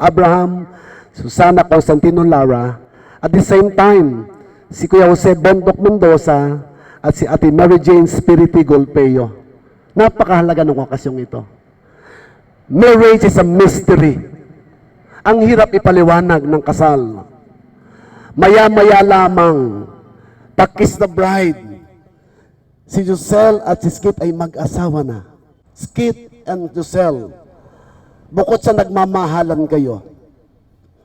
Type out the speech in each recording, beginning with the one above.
Abraham, Susana Constantino Lara, at the same time, si Kuya Jose Bondok Mendoza at si Ate Mary Jane Spiriti Golpeo. Napakahalaga ng okasyong ito. Marriage is a mystery. Ang hirap ipaliwanag ng kasal. Maya-maya lamang, pakis the bride. Si Josel at si Skit ay mag-asawa na. Skit and Josel, bukod sa nagmamahalan kayo,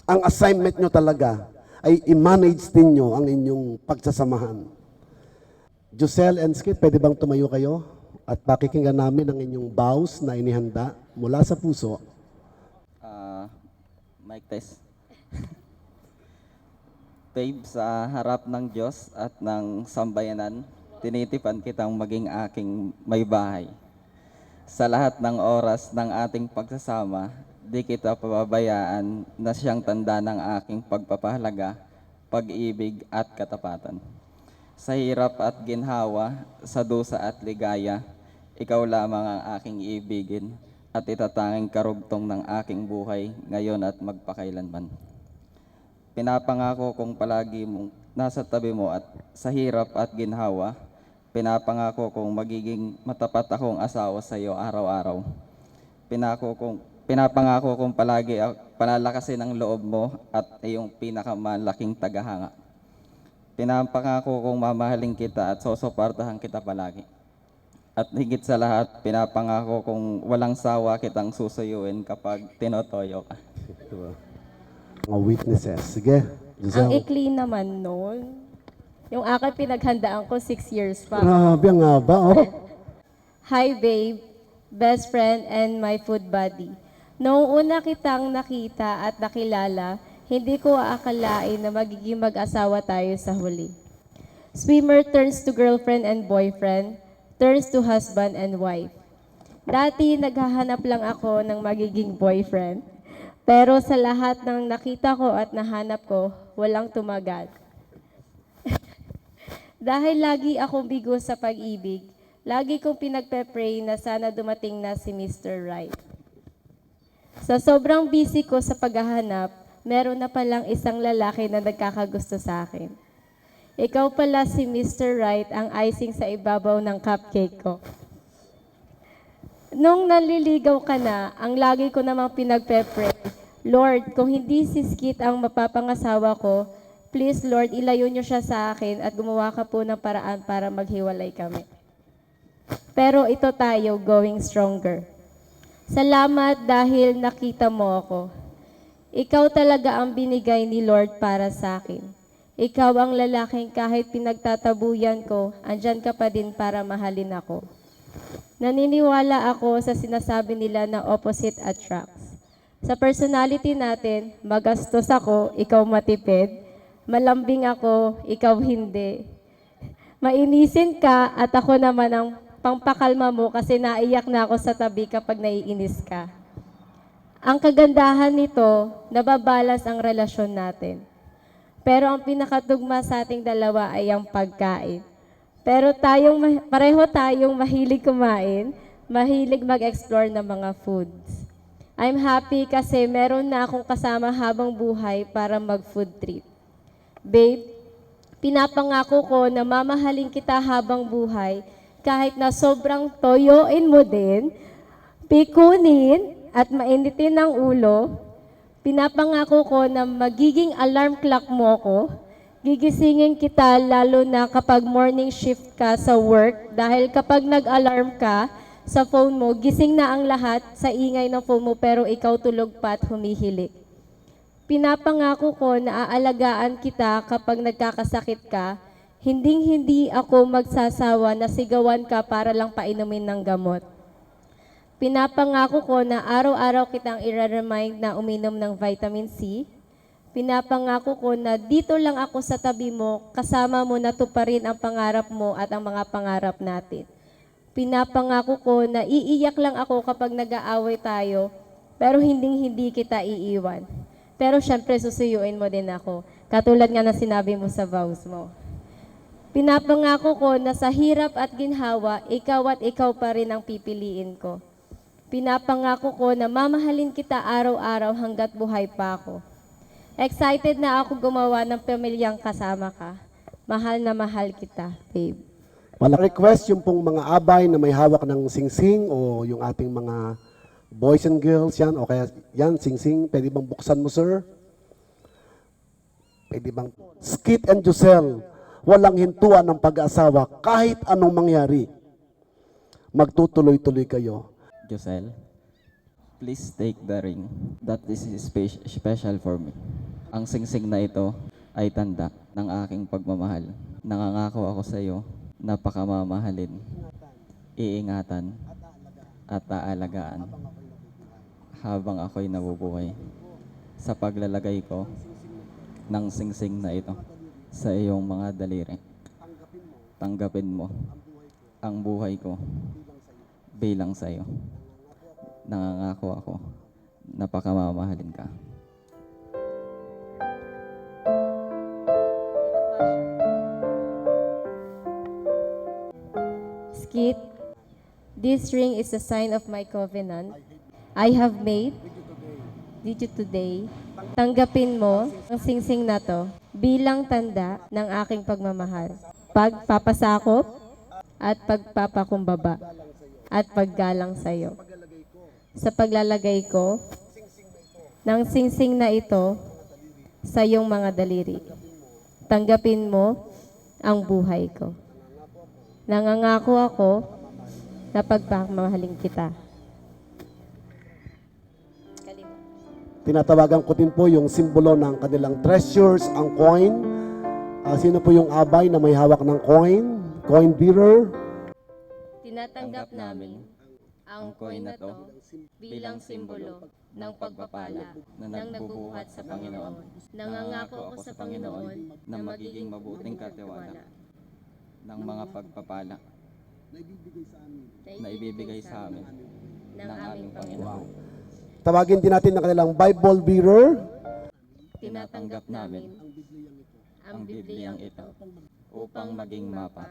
ang assignment nyo talaga ay i-manage ninyo ang inyong pagsasamahan. Josel and Skit, pwede bang tumayo kayo? At pakikinggan namin ang inyong vows na inihanda mula sa puso. Mic test. Babe, sa harap ng Diyos at ng sambayanan, tinitipan kitang maging aking may bahay. Sa lahat ng oras ng ating pagsasama, di kita pababayaan na siyang tanda ng aking pagpapahalaga, pag-ibig at katapatan. Sa hirap at ginhawa, sa dusa at ligaya, ikaw lamang ang aking ibigin at itatanging karugtong ng aking buhay ngayon at magpakailanman. Pinapangako kong palagi mong nasa tabi mo at sa hirap at ginhawa, pinapangako kong magiging matapat akong asawa sa iyo araw-araw. Pinapangako kong palagi palalakasin ang loob mo at iyong pinakamalaking tagahanga. Pinapangako kong mamahalin kita at susuportahan kita palagi. At higit sa lahat, pinapangako kong walang sawa kitang susuyuin kapag tinotoyo ka. Mga witnesses. Sige, Josel. Ang ikli naman nun. Yung akin pinaghandaan ko 6 years pa. Grabe, ang haba, oh. Hi babe, best friend and my food buddy. Noong una kitang nakita at nakilala, hindi ko aakalain na magiging mag-asawa tayo sa huli. Swimmer turns to girlfriend and boyfriend, turns to husband and wife. Dati naghahanap lang ako ng magiging boyfriend, pero sa lahat ng nakita ko at nahanap ko, walang tumagal. Dahil lagi akong bigo sa pag-ibig, lagi kong pinagpe-pray na sana dumating na si Mr. Right. Sa sobrang busy ko sa paghahanap, meron na palang isang lalaki na nagkakagusto sa akin. Ikaw pala si Mr. Right, ang icing sa ibabaw ng cupcake ko. Nung naliligaw ka na, ang lagi ko namang pinagpe-pray, Lord, kung hindi si Skit ang mapapangasawa ko, please Lord, ilayo niyo siya sa akin at gumawa ka po ng paraan para maghiwalay kami. Pero ito tayo, going stronger. Salamat dahil nakita mo ako. Ikaw talaga ang binigay ni Lord para sa akin. Ikaw ang lalaking kahit pinagtatabuyan ko, andyan ka pa din para mahalin ako. Naniniwala ako sa sinasabi nila na opposite attracts. Sa personality natin, magastos ako, ikaw matipid. Malambing ako, ikaw hindi. Mainisin ka at ako naman ang pangpakalma mo kasi naiyak na ako sa tabi kapag naiinis ka. Ang kagandahan nito, nababalas ang relasyon natin. Pero ang pinakatugma sa ating dalawa ay ang pagkain. Pero pareho tayong mahilig kumain, mahilig mag-explore ng mga foods. I'm happy kasi meron na akong kasama habang buhay para mag-food trip. Babe, pinapangako ko na mamahalin kita habang buhay kahit na sobrang toyoin mo din, pikunin at mainitin ang ulo. Pinapangako ko na magiging alarm clock mo ko. Gigisingin kita lalo na kapag morning shift ka sa work dahil kapag nag-alarm ka sa phone mo, gising na ang lahat sa ingay ng phone mo pero ikaw tulog pa at humihilik. Pinapangako ko na aalagaan kita kapag nagkakasakit ka, hinding-hindi ako magsasawa na sigawan ka para lang painumin ng gamot. Pinapangako ko na araw-araw kitang i-remind na uminom ng vitamin C. Pinapangako ko na dito lang ako sa tabi mo, kasama mo na tuparin ang pangarap mo at ang mga pangarap natin. Pinapangako ko na iiyak lang ako kapag nag-aaway tayo, pero hindi kita iiwan. Pero syempre susuyuin mo din ako, katulad nga na sinabi mo sa vows mo. Pinapangako ko na sa hirap at ginhawa, ikaw at ikaw pa rin ang pipiliin ko. Pinapangako ko na mamahalin kita araw-araw hanggat buhay pa ako. Excited na ako gumawa ng pamilyang kasama ka. Mahal na mahal kita, babe. Wala request yung pong mga abay na may hawak ng singsing o yung ating mga boys and girls yan o kaya yan singsing, pwede bang buksan mo sir? Pwede bang Skit and Josel, walang hintuan ng pag-asawa kahit anong mangyari. Magtutuloy-tuloy kayo. Josel, please take the ring. That is special for me. Ang singsing na ito ay tanda ng aking pagmamahal. Nangangako ako sa iyo na pakamamahalin, iingatan, at aalagaan habang ako'y nabubuhay sa paglalagay ko ng singsing na ito sa iyong mga daliri. Tanggapin mo ang buhay ko bilang sa iyo. Nangangako ako na pakamamahalin ka. Skit, this ring is a sign of my covenant I have made with you today. Tanggapin mo ang singsing na to bilang tanda ng aking pagmamahal, pagpapasakop at pagpapakumbaba at paggalang sa iyo. Sa paglalagay ko ng singsing na ito sa iyong mga daliri. Tanggapin mo ang buhay ko. Nangangako ako na pagpapamahalin kita. Tinatawagan ko din po yung simbolo ng kanilang treasures, ang coin. Sino po yung abay na may hawak ng coin? Coin bearer. Tinatanggap namin ang coin na to bilang simbolo ng pagpapala ng nagbubuhat sa Panginoon. Nangangako ako sa Panginoon na magiging mabuting katiwala ng mga pagpapala na ibibigay sa amin ng aming Panginoon. Tawagin din natin ang kanilang Bible bearer. Tinatanggap namin ang Bibliyang ito upang maging mapa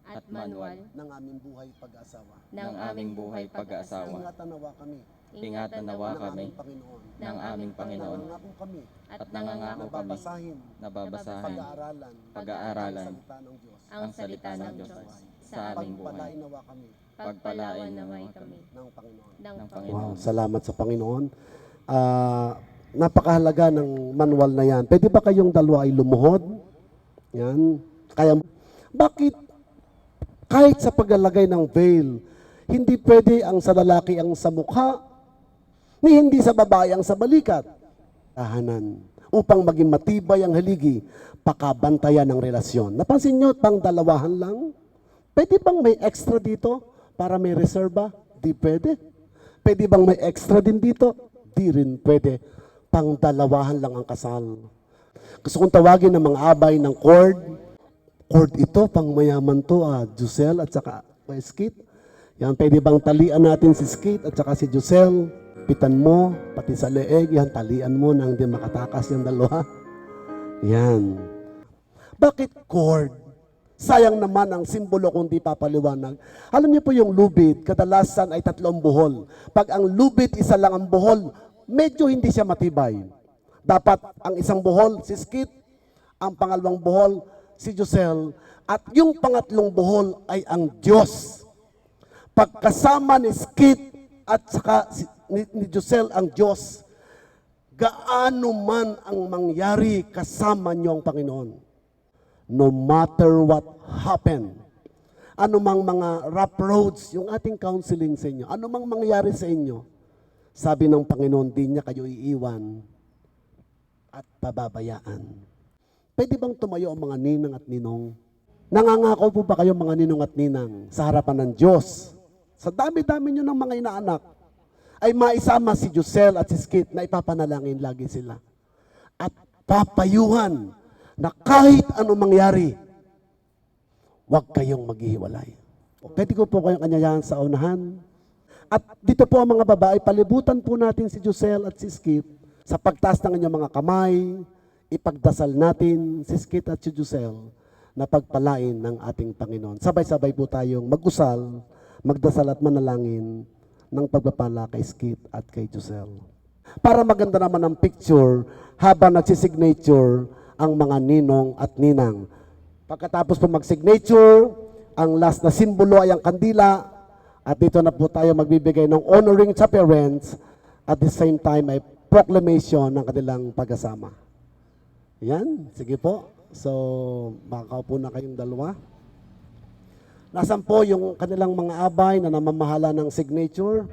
at manual ng aming buhay pag-asawa. ng aming buhay pag-aasawa. Ingatan nawa kami Ingatan nawa kami Panginoon. ng aming Panginoon Nangako kami at nangangako kami basahin, na babasahin, pag-aaralan pag-aaralan salita ng Diyos. ang salita ng Diyos sa aming buhay. Pagpalain nawa kami Pagpalain nawa kami ng Panginoon. ng Wow, Panginoon. salamat sa Panginoon. Napakahalaga ng manual na yan. Pwede ba kayong dalawa ay lumuhod? Yan. Kaya, bakit kahit sa paglalagay ng veil, hindi pwede ang sa lalaki ang sa mukha, ni hindi sa babae ang sa balikat? Tahanan. Upang maging matibay ang haligi, pakabantayan ng relasyon. Napansin nyo, pang dalawahan lang? Pwede bang may extra dito para may reserva? Di pwede. Pwede bang may extra din dito? Di rin pwede. Pang dalawahan lang ang kasal. Gusto kong tawagin ng mga abay ng cord. Cord ito, pang mayaman to, Josel at saka Skit. Yan, pwede bang talian natin si Skit at saka si Josel? Pitan mo, pati sa leeg, yan, talian mo nang hindi makatakas yung dalawa. Yan. Bakit cord? Sayang naman ang simbolo kung di papaliwanag. Alam niyo po yung lubid, kadalasan ay 3 buhol. Pag ang lubid, isa lang ang buhol, medyo hindi siya matibay. Dapat ang isang buhol, si Skit, ang pangalawang buhol, si Josel, at yung pangatlong buhol ay ang Diyos. Pagkasama ni Skit at saka ni Josel ang Diyos, gaano man ang mangyari, kasama niyo ang Panginoon. No matter what happen, ano mang mga rough roads, yung ating counseling sa inyo, ano mang mangyari sa inyo, sabi ng Panginoon, di niya kayo iiwan at pababayaan. Pwede bang tumayo ang mga ninang at ninong? Nangangako po ba kayo mga ninong at ninang sa harapan ng Diyos? Sa dami-dami nyo ng mga inaanak, ay maisama si Josel at si Skit na ipapanalangin lagi sila. At papayuhan na kahit ano mangyari, huwag kayong maghihiwalay. Pwede ko po kayong anyayahan sa unahan. At dito po ang mga babae, palibutan po natin si Josel at si Skit sa pagtaas ng inyong mga kamay, ipagdasal natin si Skit at si Josel na pagpalain ng ating Panginoon. Sabay-sabay po tayong mag-usal, magdasal at manalangin ng pagpapala kay Skip at kay Giselle. Para maganda naman ang picture habang nagsisignature ang mga ninong at ninang. Pagkatapos po mag-signature, ang last na simbolo ay ang kandila at dito na po tayo magbibigay ng honoring sa parents at the same time ay proclamation ng kanilang pagkasama. Yan, sige po. So, makakaupo na kayong dalawa. Nasaan po yung kanilang mga abay na namamahala ng signature?